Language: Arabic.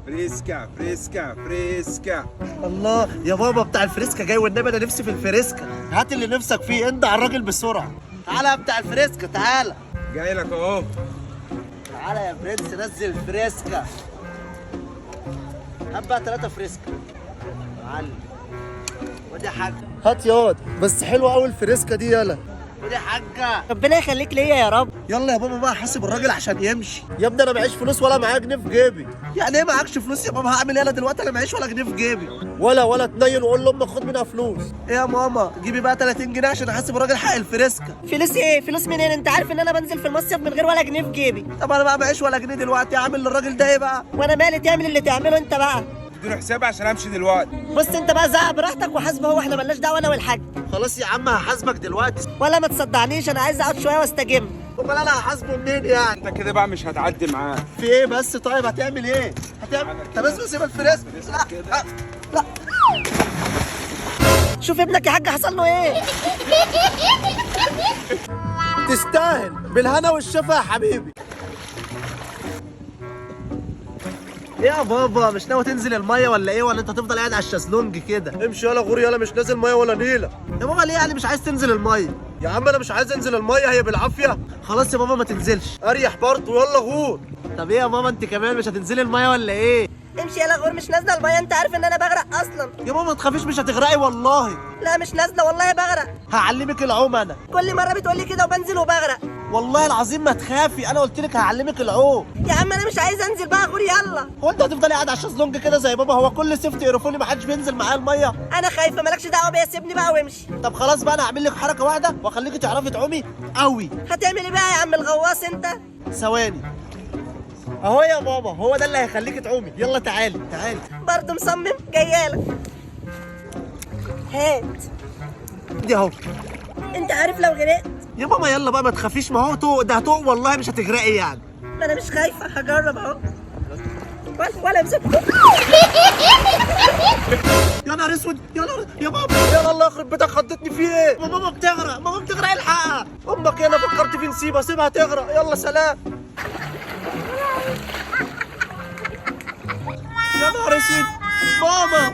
فريسكا فريسكا فريسكا. الله يا بابا، بتاع الفريسكا جاي والنبي انا نفسي في الفريسكا. هات اللي نفسك فيه، انت على الراجل بسرعه. تعالى يا بتاع الفريسكا، تعالى جاي لك اهو. تعالى يا برنس، نزل فريسكا. هات بقى 3 فريسكا. معلم ودي يا حاج. هات ياض، بس حلوه قوي الفريسكا دي. يلا ودي يا حاجه. ربنا يخليك ليا يا رب. يلا يا بابا بقى، حاسب الراجل عشان يمشي. يا ابني انا معيش فلوس ولا معايا جنيه في جيبي. يعني ايه معكش فلوس يا بابا؟ هعمل ايه انا دلوقتي؟ انا معيش ولا جنيه في جيبي. ولا تنين وقول لامك خد منها فلوس. ايه يا ماما، جيبي بقى 30 جنيه عشان احاسب الراجل حق الفريسكا. فلوس ايه؟ فلوس منين؟ انت عارف ان انا بنزل في المصيف من غير ولا جنيه في جيبي. طب انا بقى معيش ولا جنيه دلوقتي، اعمل للراجل ده ايه بقى؟ وانا مالي؟ تعمل اللي تعمله انت بقى. اديله حساب عشان امشي دلوقتي. بص انت بقى زعق براحتك وحاسبه هو، احنا مالناش دعوه انا والحاج. خلاص يا عم هحاسبك دلوقتي. ولا ما تصدعنيش، انا عايز اقعد شويه واستجم. امال انا هحاسبه منين يعني؟ انت كده بقى مش هتعدي معاه. في ايه بس؟ طيب هتعمل ايه؟ طب اسمع، سيب الفريسكا. لا لا. شوف ابنك يا حاج حصل له ايه. تستاهل بالهنا والشفا يا حبيبي. ايه يا بابا، مش ناوي تنزل الميه ولا ايه؟ ولا انت هتفضل قاعد على الشازلونج كده؟ امشي يلا غوري، يلا مش نازل ميه ولا نيله. يا بابا ليه يعني مش عايز تنزل الميه؟ يا عم انا مش عايز انزل الميه، هي بالعافيه. خلاص يا بابا ما تنزلش، اريح برضه، يلا غور. طب ايه يا ماما، انت كمان مش هتنزلي الميه ولا ايه؟ امشي يلا غور، مش نازله الميه، انت عارف ان انا بغرق اصلا. يا ماما ما تخافيش، مش هتغرقي والله. لا مش نازله والله بغرق. هعلمك العوم انا. كل مره بتقولي كده وبنزل وبغرق. والله العظيم ما تخافي، انا قلت لك هعلمك العوم. يا عم انا مش عايز انزل بقى، غور يلا. هو انت هتفضلي قاعد على الشازلونج كده زي بابا؟ هو كل سيفتي يقرفوني ما حدش بينزل معايا الميه؟ انا خايفه، مالكش دعوه بيا، سيبني بقى وامشي. طب خلاص بقى، انا هعمل لك حركه واحده واخليكي تعرفي تعومي قوي. هتعمل ايه بقى يا عم الغواص انت؟ ثواني اهو يا بابا، هو ده اللي هيخليكي تعومي. يلا تعالي تعالي. برضه مصمم، جايالك. هات. دي اهو. انت عارف لو غرقت. يا ماما يلا بقى ما تخافيش، ما هو طوق ده طوق والله، مش هتغرقي يعني. ما انا مش خايفه، هجرب اهو. ولا امسك. يا نهار اسود، يا بابا، يا الله يخرب بيتك، خضتني فيه ايه؟ ماما بتغرق، ماما بتغرق، الحقها. امك انا فكرت في نسيبها، سيبها تغرق. يلا سلام. يا نهار اسود، ماما.